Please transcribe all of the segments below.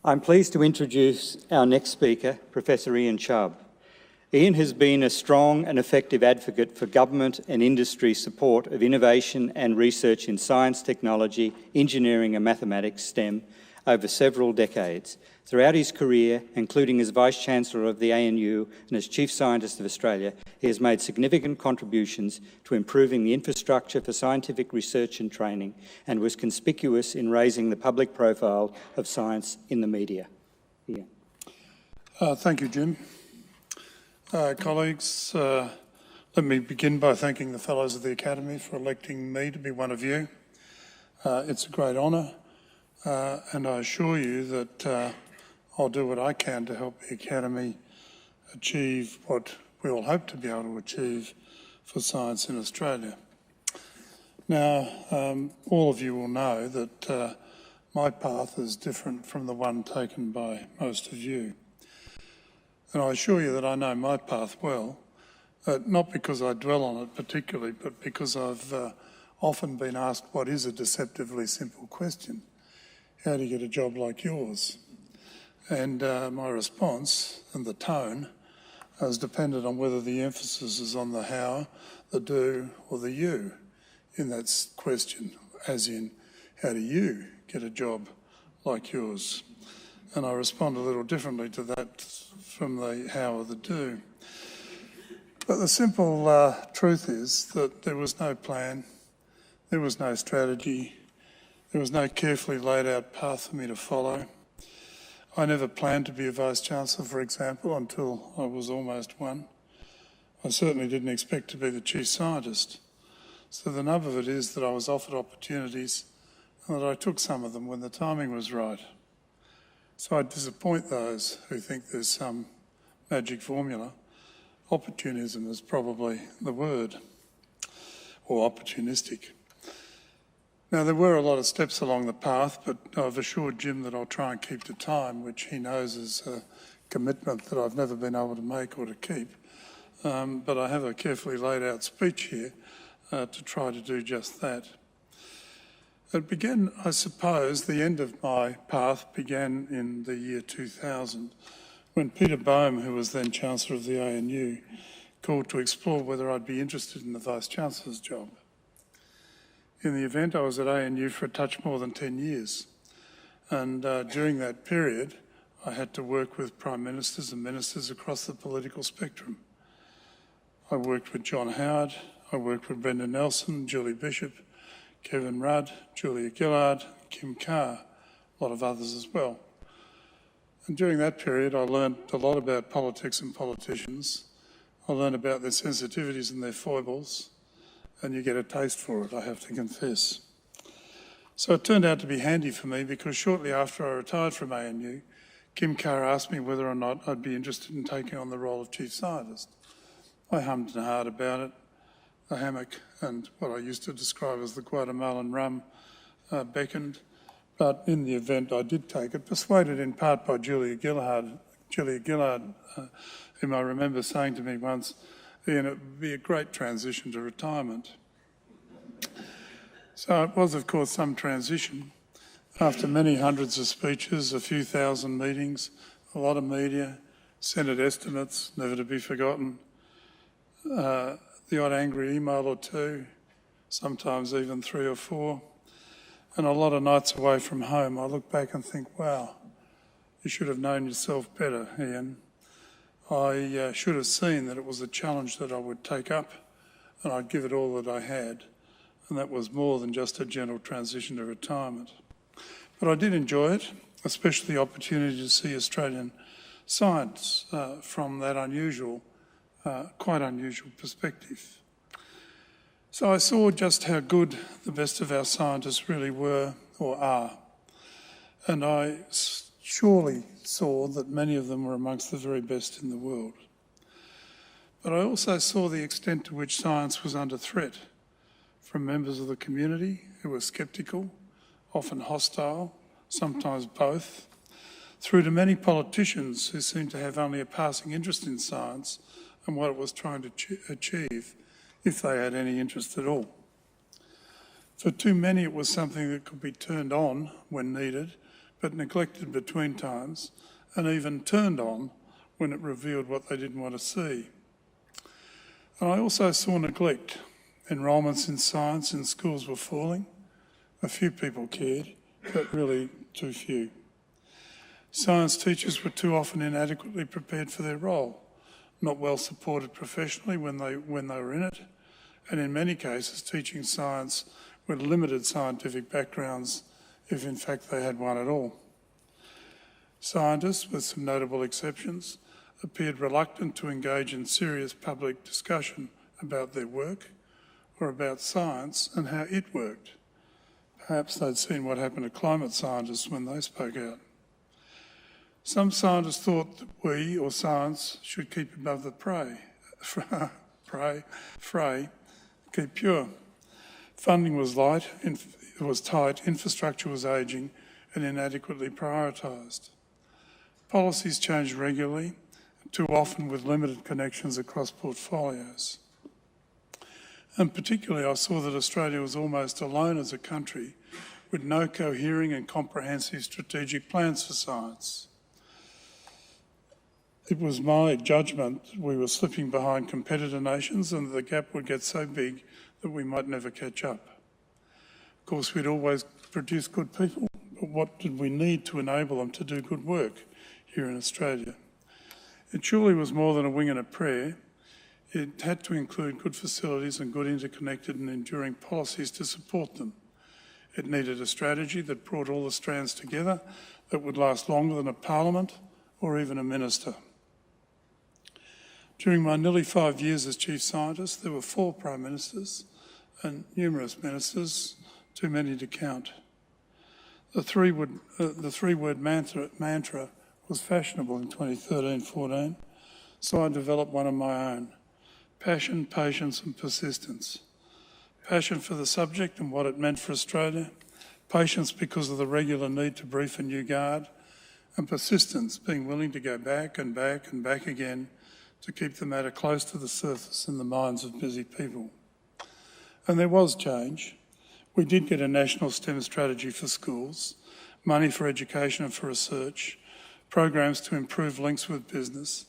I'm pleased to introduce our next speaker, Professor Ian Chubb. Ian has been a strong and effective advocate for government and industry support of innovation and research in science, technology, engineering and mathematics, STEM, over several decades. Throughout his career, including as Vice-Chancellor of the ANU and as Chief Scientist of Australia, he has made significant contributions to improving the infrastructure for scientific research and training and was conspicuous in raising the public profile of science in the media. Ian. Thank you, Jim. Colleagues, let me begin by thanking the Fellows of the Academy for electing me to be one of you. It's a great honour, and I assure you that I'll do what I can to help the Academy achieve what we all hope to be able to achieve for science in Australia. Now, all of you will know that my path is different from the one taken by most of you. And I assure you that I know my path well, not because I dwell on it particularly, but because I've often been asked what is a deceptively simple question. How do you get a job like yours? And my response and the tone is dependent on whether the emphasis is on the how, the do, or the you in that question, as in, how do you get a job like yours? And I respond a little differently to that from the how or the do. But the simple truth is that there was no plan, there was no strategy, there was no carefully laid out path for me to follow. I never planned to be a Vice-Chancellor, for example, until I was almost one. I certainly didn't expect to be the Chief Scientist. So the nub of it is that I was offered opportunities and that I took some of them when the timing was right. So I disappoint those who think there's some magic formula. Opportunism is probably the word, or opportunistic. Now, there were a lot of steps along the path, but I've assured Jim that I'll try and keep to time, which he knows is a commitment that I've never been able to make or to keep. But I have a carefully laid out speech here to try to do just that. It began, I suppose, the end of my path began in the year 2000, when Peter Boehm, who was then Chancellor of the ANU, called to explore whether I'd be interested in the Vice-Chancellor's job. In the event, I was at ANU for a touch more than 10 years. And during that period, I had to work with Prime Ministers and Ministers across the political spectrum. I worked with John Howard, I worked with Brendan Nelson, Julie Bishop, Kevin Rudd, Julia Gillard, Kim Carr, a lot of others as well. And during that period, I learned a lot about politics and politicians. I learned about their sensitivities and their foibles. And you get a taste for it, I have to confess. So it turned out to be handy for me because shortly after I retired from ANU, Kim Carr asked me whether or not I'd be interested in taking on the role of Chief Scientist. I hummed and hawed about it. The hammock and what I used to describe as the Guatemalan rum beckoned. But in the event, I did take it, persuaded in part by Julia Gillard, whom I remember saying to me once, Ian, it would be a great transition to retirement. So it was, of course, some transition. After many hundreds of speeches, a few thousand meetings, a lot of media, Senate estimates, never to be forgotten, the odd angry email or two, sometimes even 3 or 4, and a lot of nights away from home, I look back and think, wow, you should have known yourself better, Ian. I should have seen that it was a challenge that I would take up and I'd give it all that I had. And that was more than just a gentle transition to retirement. But I did enjoy it, especially the opportunity to see Australian science from that unusual, quite unusual perspective. So I saw just how good the best of our scientists really were or are. And I surely saw that many of them were amongst the very best in the world. But I also saw the extent to which science was under threat from members of the community who were sceptical, often hostile, sometimes both, through to many politicians who seemed to have only a passing interest in science and what it was trying to achieve, if they had any interest at all. For too many, it was something that could be turned on when needed, but neglected between times, and even turned on when it revealed what they didn't want to see. And I also saw neglect. Enrolments in science in schools were falling. A few people cared, but really too few. Science teachers were too often inadequately prepared for their role, not well supported professionally when they were in it, and in many cases teaching science with limited scientific backgrounds, if in fact they had one at all. Scientists, with some notable exceptions, appeared reluctant to engage in serious public discussion about their work or about science and how it worked. Perhaps they'd seen what happened to climate scientists when they spoke out. Some scientists thought that we, or science, should keep above the fray, keep pure. Funding was light, it was tight, infrastructure was ageing and inadequately prioritised. Policies changed regularly, too often with limited connections across portfolios. And particularly I saw that Australia was almost alone as a country with no cohering and comprehensive strategic plans for science. It was my judgment that we were slipping behind competitor nations and that the gap would get so big that we might never catch up. Of course, we'd always produce good people, but what did we need to enable them to do good work here in Australia? It surely was more than a wing and a prayer. It had to include good facilities and good interconnected and enduring policies to support them. It needed a strategy that brought all the strands together that would last longer than a parliament or even a minister. During my nearly 5 years as Chief Scientist, there were 4 Prime Ministers and numerous ministers, too many to count. The three-word mantra was fashionable in 2013-14, so I developed one of my own: passion, patience and persistence. Passion for the subject and what it meant for Australia, patience because of the regular need to brief a new guard, and persistence, being willing to go back and back and back again to keep the matter close to the surface in the minds of busy people. And there was change. We did get a national STEM strategy for schools, money for education and for research, programs to improve links with business,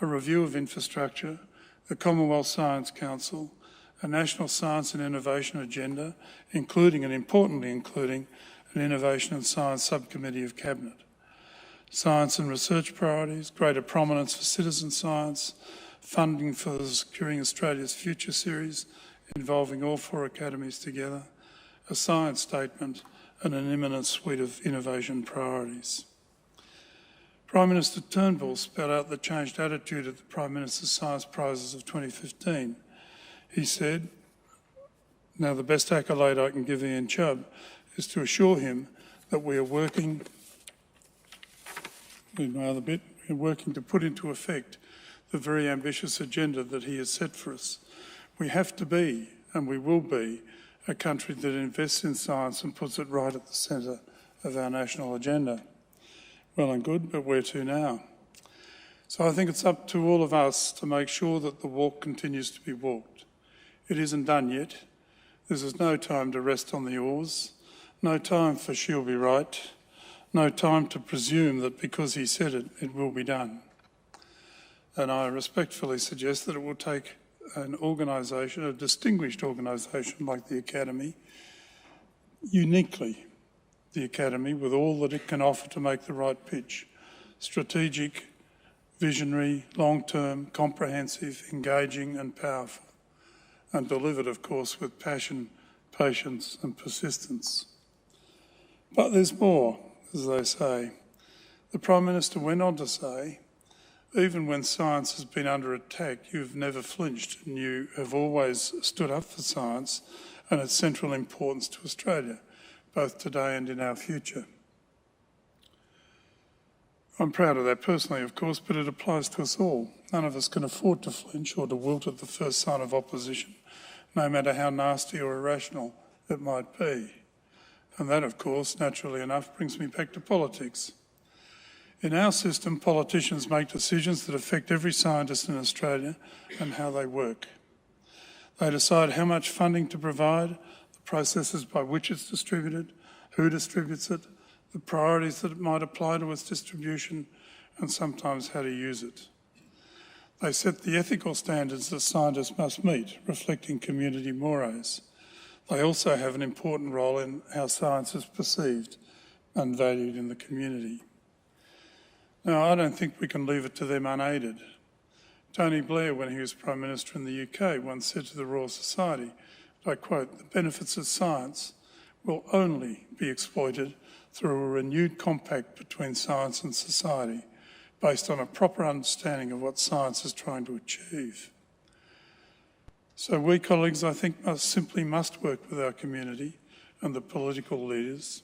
a review of infrastructure, the Commonwealth Science Council, a national science and innovation agenda, including and importantly including an innovation and science subcommittee of Cabinet. Science and research priorities, greater prominence for citizen science, funding for the Securing Australia's Future series involving all 4 academies together, a science statement and an imminent suite of innovation priorities. Prime Minister Turnbull spelled out the changed attitude at the Prime Minister's Science Prizes of 2015. He said, now the best accolade I can give Ian Chubb is to assure him that we are working to put into effect the very ambitious agenda that he has set for us. We have to be, and we will be, a country that invests in science and puts it right at the centre of our national agenda. Well and good, but where to now? So I think it's up to all of us to make sure that the walk continues to be walked. It isn't done yet. This is no time to rest on the oars, no time for she'll be right, no time to presume that because he said it, it will be done. And I respectfully suggest that it will take an organisation, a distinguished organisation like the Academy, uniquely the Academy, with all that it can offer to make the right pitch: strategic, visionary, long-term, comprehensive, engaging and powerful, and delivered, of course, with passion, patience and persistence. But there's more, as they say. The Prime Minister went on to say, even when science has been under attack, you've never flinched and you have always stood up for science and its central importance to Australia, both today and in our future. I'm proud of that personally, of course, but it applies to us all. None of us can afford to flinch or to wilt at the first sign of opposition, no matter how nasty or irrational it might be. And that, of course, naturally enough, brings me back to politics. In our system, politicians make decisions that affect every scientist in Australia and how they work. They decide how much funding to provide, the processes by which it's distributed, who distributes it, the priorities that it might apply to its distribution, and sometimes how to use it. They set the ethical standards that scientists must meet, reflecting community mores. They also have an important role in how science is perceived and valued in the community. Now, I don't think we can leave it to them unaided. Tony Blair, when he was Prime Minister in the UK, once said to the Royal Society, I quote, "The benefits of science will only be exploited through a renewed compact between science and society, based on a proper understanding of what science is trying to achieve." So we, colleagues, I think simply must work with our community and the political leaders,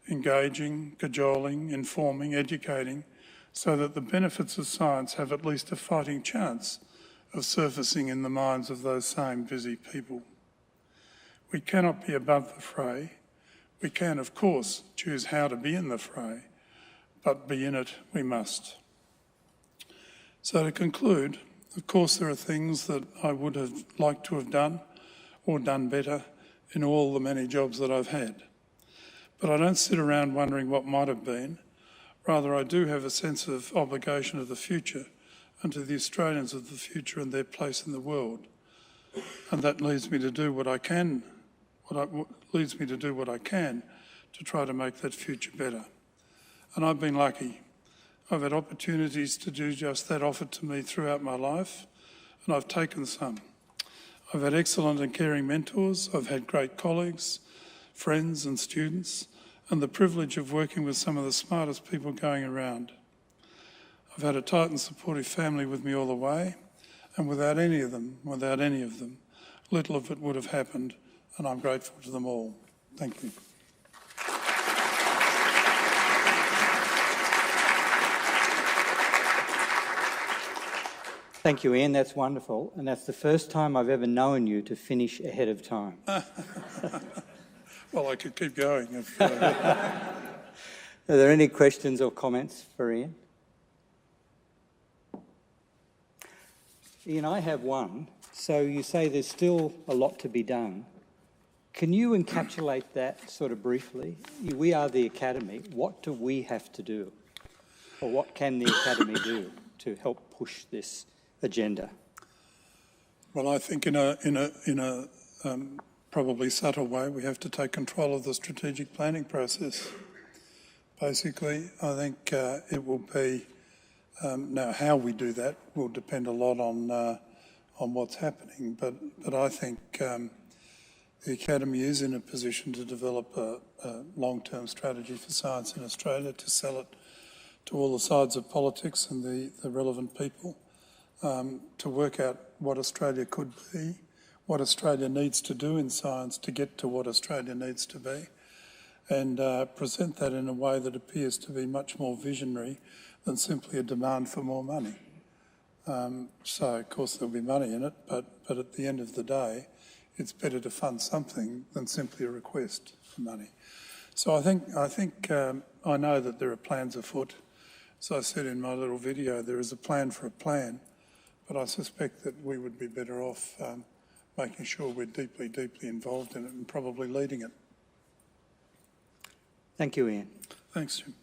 engaging, cajoling, informing, educating, so that the benefits of science have at least a fighting chance of surfacing in the minds of those same busy people. We cannot be above the fray. We can, of course, choose how to be in the fray, but be in it we must. So to conclude, of course there are things that I would have liked to have done or done better in all the many jobs that I've had. But I don't sit around wondering what might have been. Rather, I do have a sense of obligation of the future and to the Australians of the future and their place in the world. And that leads me to do what I can, to try to make that future better. And I've been lucky. I've had opportunities to do just that offered to me throughout my life, and I've taken some. I've had excellent and caring mentors. I've had great colleagues, friends and students, and the privilege of working with some of the smartest people going around. I've had a tight and supportive family with me all the way, and without any of them, little of it would have happened, and I'm grateful to them all. Thank you. Thank you, Ian. That's wonderful. And that's the first time I've ever known you to finish ahead of time. Well, I could keep going. Are there any questions or comments for Ian? Ian, I have one. So you say there's still a lot to be done. Can you encapsulate that sort of briefly? We are the Academy. What do we have to do? Or what can the Academy do to help push this agenda? Well, I think in a probably subtle way, we have to take control of the strategic planning process. Basically, I think it will be, now how we do that will depend a lot on what's happening, but I think the Academy is in a position to develop a long-term strategy for science in Australia, to sell it to all the sides of politics and the relevant people, to work out what Australia could be, what Australia needs to do in science to get to what Australia needs to be, and present that in a way that appears to be much more visionary than simply a demand for more money. So, of course, there'll be money in it, but at the end of the day, it's better to fund something than simply a request for money. So I think I know that there are plans afoot. As I said in my little video, there is a plan for a plan, but I suspect that we would be better off making sure we're deeply, deeply involved in it and probably leading it. Thank you, Ian. Thanks, Jim.